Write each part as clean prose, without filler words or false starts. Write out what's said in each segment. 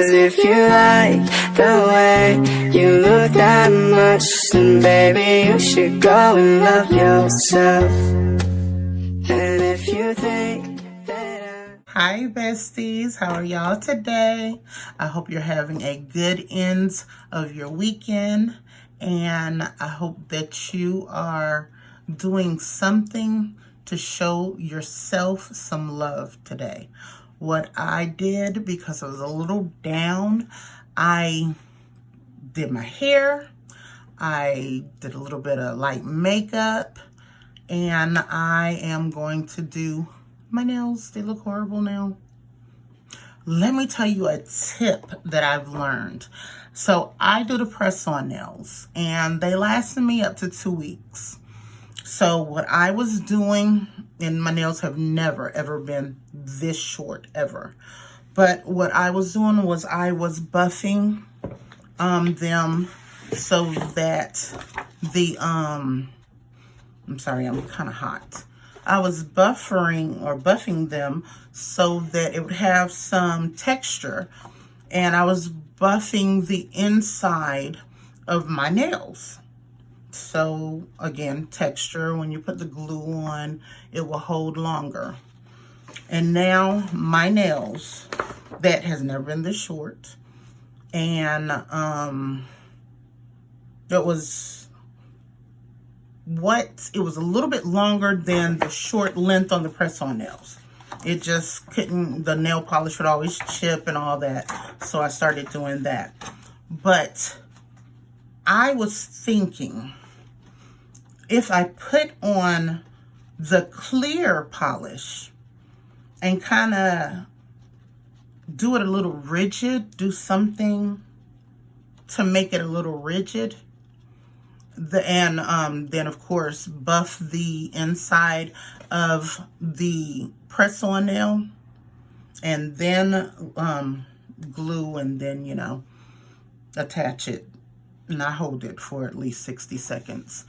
'Cause if you like the way you look that much, then baby you should go and love yourself. And if you think that Hi besties, how are y'all today? I hope you're having a good end of your weekend, and I hope that you are doing something to show yourself some love today. What I did, because I was a little down, I did my hair, I did a little bit of light makeup, and I am going to do my nails. They look horrible now. Let me tell you a tip that I've learned. So I do the press-on nails, and they lasted me up to 2 weeks. So what I was doing, and my nails have never, ever been this short, ever. But what I was doing was I was buffing them so that the, I'm sorry, I'm kind of hot. I was buffing them so that it would have some texture. And I was buffing the inside of my nails. So again, texture, when you put the glue on, it will hold longer. And now my nails, that has never been this short. And it was a little bit longer than the short length on the press-on nails. It just couldn't, the nail polish would always chip and all that. So I started doing that. But I was thinking, if I put on the clear polish and kind of do it a little rigid, do something to make it a little rigid, and then of course buff the inside of the press-on nail, and then glue, and then, you know, attach it, and I hold it for at least 60 seconds.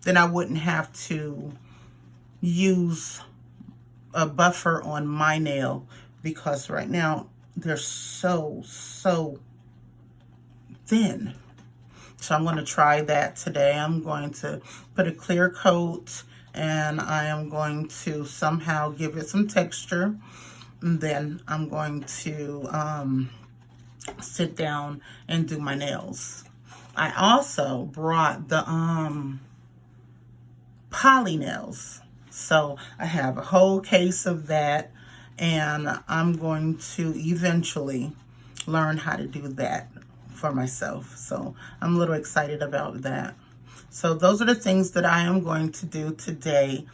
Then I wouldn't have to use a buffer on my nail, because right now they're so thin. So I'm going to try that today. I'm going to put a clear coat, and I am going to somehow give it some texture. And then I'm going to sit down and do my nails. I also brought the poly nails. So I have a whole case of that, and I'm going to eventually learn how to do that for myself. So I'm a little excited about that. So those are the things that I am going to do today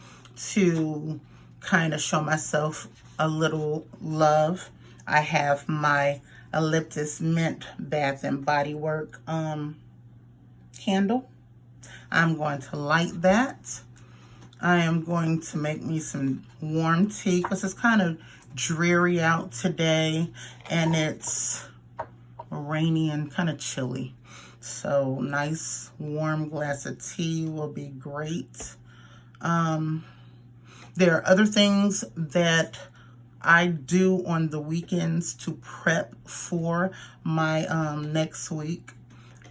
to kind of show myself a little love. I have my Eucalyptus Mint Bath and Body Work candle. I'm going to light that. I am going to make me some warm tea, because it's kind of dreary out today, and it's rainy and kind of chilly. So nice warm glass of tea will be great. There are other things that I do on the weekends to prep for my next week.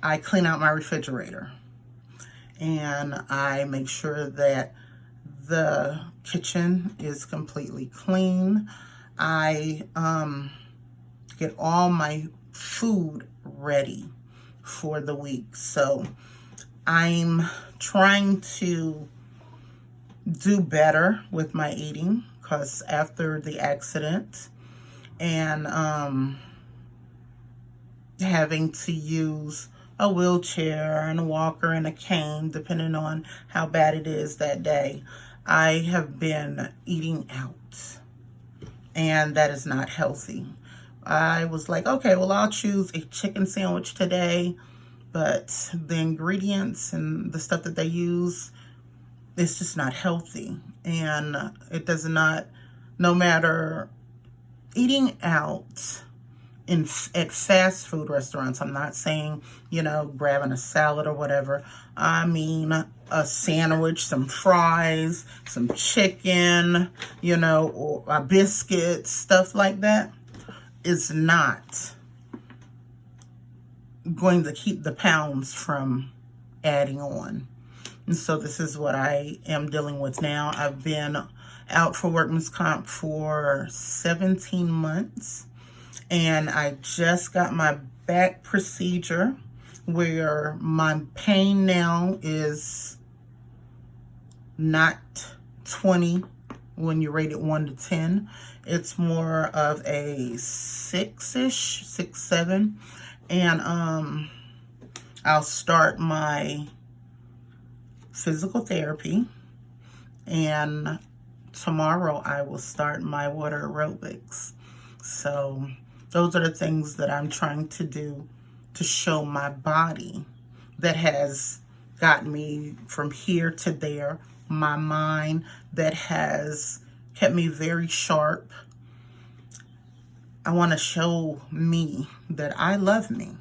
I clean out my refrigerator, and I make sure that the kitchen is completely clean. I get all my food ready for the week. So I'm trying to do better with my eating, because after the accident and having to use a wheelchair and a walker and a cane, depending on how bad it is that day, I have been eating out, and that is not healthy. I was like, okay, well, I'll choose a chicken sandwich today, but the ingredients and the stuff that they use, it's just not healthy. And it does not, no matter eating out at fast food restaurants, I'm not saying, you know, grabbing a salad or whatever. I mean, a sandwich, some fries, some chicken, you know, or a biscuit, stuff like that. is not going to keep the pounds from adding on. And so this is what I am dealing with now. I've been out for workman's comp for 17 months. And I just got my back procedure where my pain now is not 20 when you rate it 1 to 10. It's more of a 6-ish, 6, 7. And I'll start my physical therapy, and tomorrow I will start my water aerobics. So those are the things that I'm trying to do to show my body that has got me from here to there, my mind that has kept me very sharp. I want to show me that I love me,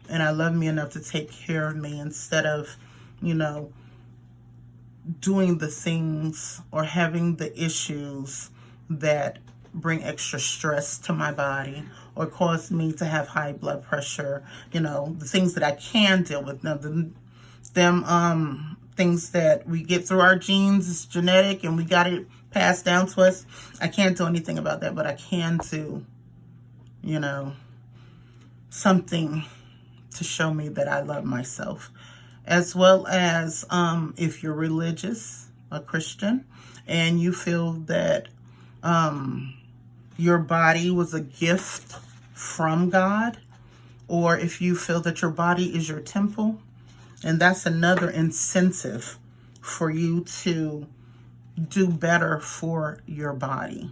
and I love me enough to take care of me instead of, you know, doing the things or having the issues that bring extra stress to my body or cause me to have high blood pressure. You know, the things that I can deal with. Now, things that we get through our genes is genetic and we got it passed down to us. I can't do anything about that, but I can do, you know, something to show me that I love myself. As well as if you're religious, a Christian, and you feel that your body was a gift from God, or if you feel that your body is your temple, and that's another incentive for you to do better for your body.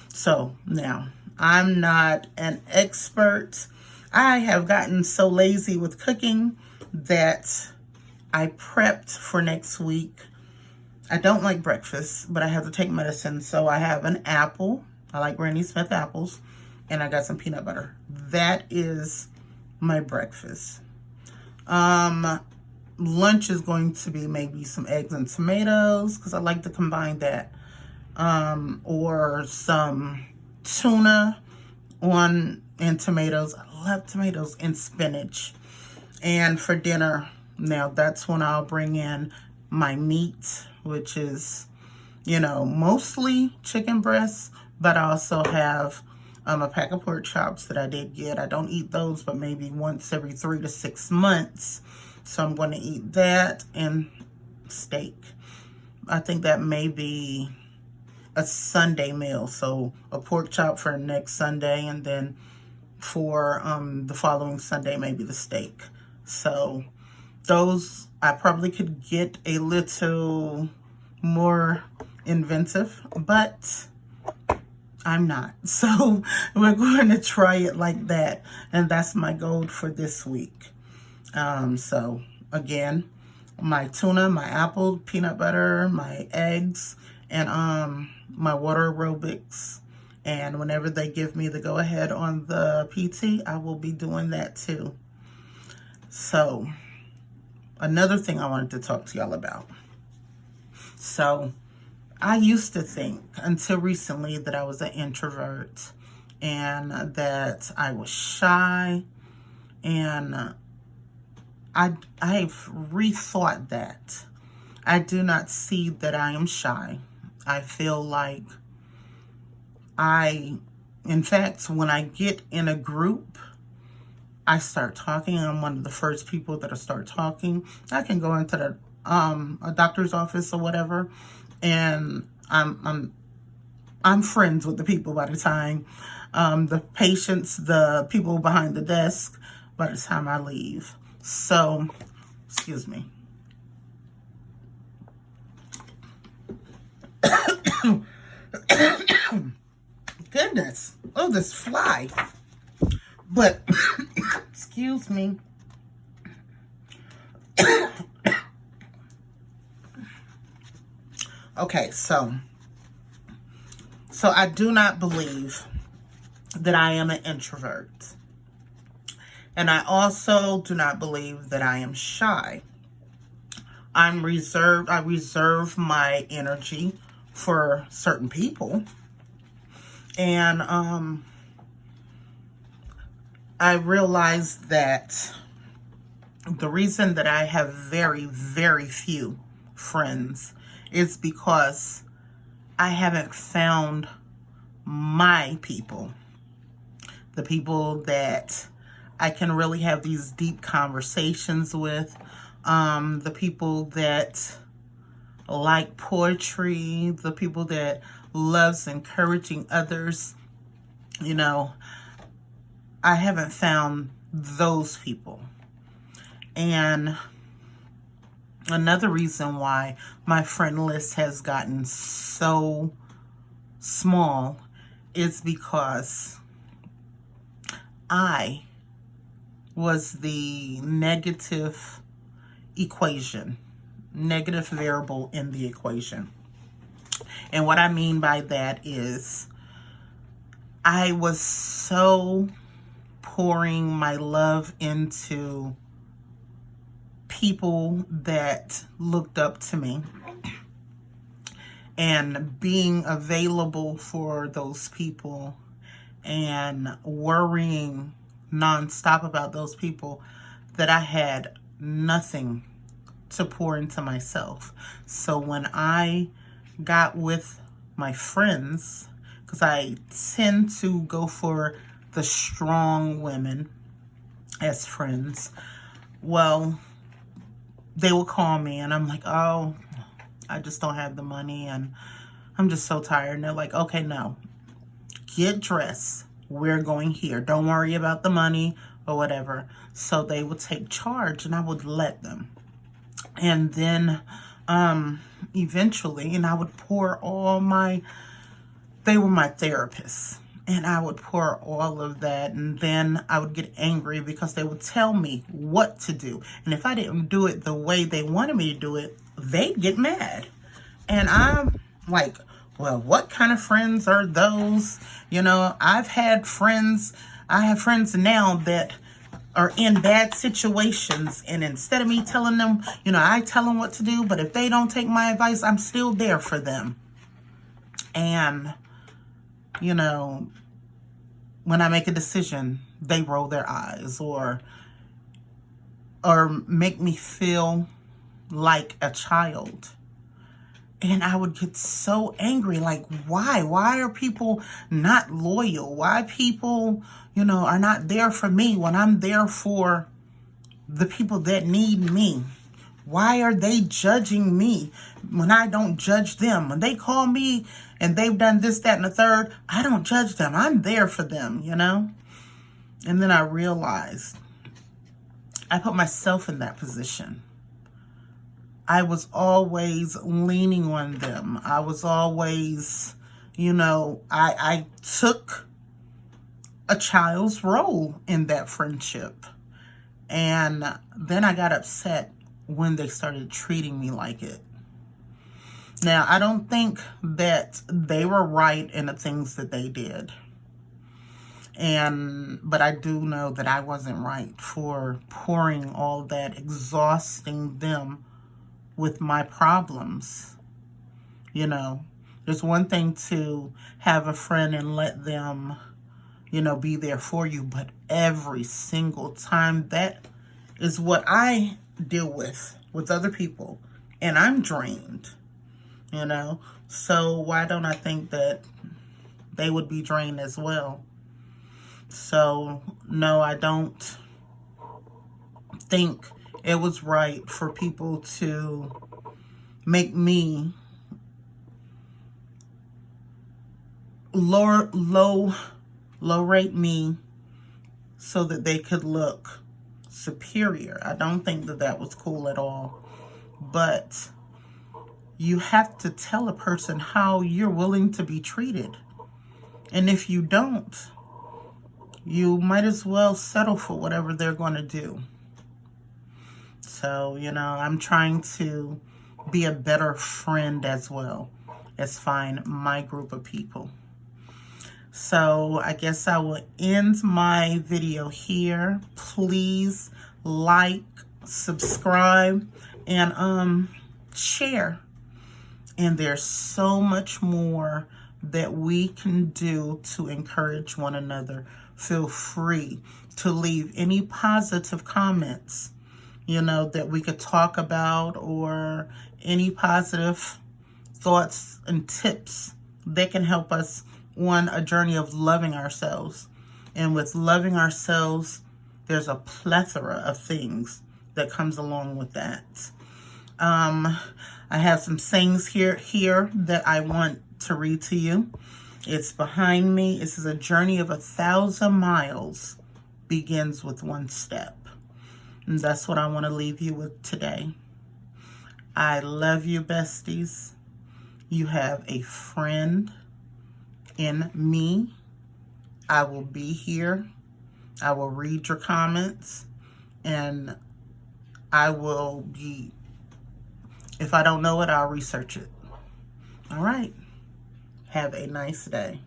So now, I'm not an expert. I have gotten so lazy with cooking that I prepped for next week. I don't like breakfast, but I have to take medicine. So I have an apple. I like Granny Smith apples. And I got some peanut butter. That is my breakfast. Lunch is going to be maybe some eggs and tomatoes, because I like to combine that. Or some tuna and tomatoes. I love tomatoes and spinach. And for dinner, now that's when I'll bring in my meat, which is, you know, mostly chicken breasts, but I also have a pack of pork chops that I did get. I don't eat those, but maybe once every 3 to 6 months. So I'm going to eat that and steak. I think that may be a Sunday meal. So a pork chop for next Sunday, and then for the following Sunday, maybe the steak. So those, I probably could get a little more inventive, but I'm not. So we're going to try it like that. And that's my goal for this week. So again, my tuna, my apple, peanut butter, my eggs, and my water aerobics. And whenever they give me the go ahead on the PT, I will be doing that too. So another thing I wanted to talk to y'all about. So I used to think until recently that I was an introvert and that I was shy, and I've rethought that. I do not see that I am shy. I feel like in fact, when I get in a group, I start talking. I'm one of the first people that I start talking. I can go into the a doctor's office or whatever, and I'm friends with the people by the time the patients, the people behind the desk, by the time I leave. So, excuse me. Goodness. Oh, this fly. But, excuse me. Okay, so I do not believe that I am an introvert. And I also do not believe that I am shy. I'm reserved. I reserve my energy for certain people. And I realized that the reason that I have very, very few friends is because I haven't found my people. The people that I can really have these deep conversations with. The people that like poetry, the people that loves encouraging others. You know, I haven't found those people. And another reason why my friend list has gotten so small is because I was the negative variable in the equation. And what I mean by that is I was so pouring my love into people that looked up to me and being available for those people and worrying nonstop about those people that I had nothing to pour into myself. So when I got with my friends, because I tend to go for the strong women as friends, well, they would call me and I'm like, oh, I just don't have the money and I'm just so tired. And they're like, okay, no, get dressed. We're going here. Don't worry about the money or whatever. So they would take charge and I would let them. And then eventually, and I would pour they were my therapists. And I would pour all of that, and then I would get angry because they would tell me what to do. And if I didn't do it the way they wanted me to do it, they'd get mad. And I'm like, well, what kind of friends are those? You know, I have friends now that are in bad situations, and instead of me telling them, you know, I tell them what to do, but if they don't take my advice, I'm still there for them. And you know, when I make a decision, they roll their eyes or make me feel like a child. And I would get so angry, like, why? Why are people not loyal? Why people, you know, are not there for me when I'm there for the people that need me? Why are they judging me when I don't judge them? When they call me and they've done this, that, and the third, I don't judge them. I'm there for them, you know? And then I realized I put myself in that position. I was always leaning on them. I was always, you know, I took a child's role in that friendship. And then I got upset when they started treating me like it. Now, I don't think that they were right in the things that they did. But I do know that I wasn't right for pouring all that, exhausting them with my problems. You know, there's one thing to have a friend and let them, you know, be there for you, but every single time, that is what I deal with other people, and I'm drained, you know. So why don't I think that they would be drained as well? So no, I don't think it was right for people to make me low rate me so that they could look superior. I don't think that that was cool at all. But you have to tell a person how you're willing to be treated. And if you don't, you might as well settle for whatever they're going to do. So, you know, I'm trying to be a better friend as well as find my group of people. So I guess I will end my video here. Please like, subscribe, and share. And there's so much more that we can do to encourage one another. Feel free to leave any positive comments, that we could talk about, or any positive thoughts and tips that can help us on a journey of loving ourselves. And with loving ourselves, there's a plethora of things that comes along with that. I have some sayings here that I want to read to you. It's behind me. This is a journey of 1,000 miles begins with one step. And that's what I want to leave you with today. I love you, besties. You have a friend in me. I will be here. I will read your comments, and I will be, if I don't know it, I'll research it. All right. Have a nice day.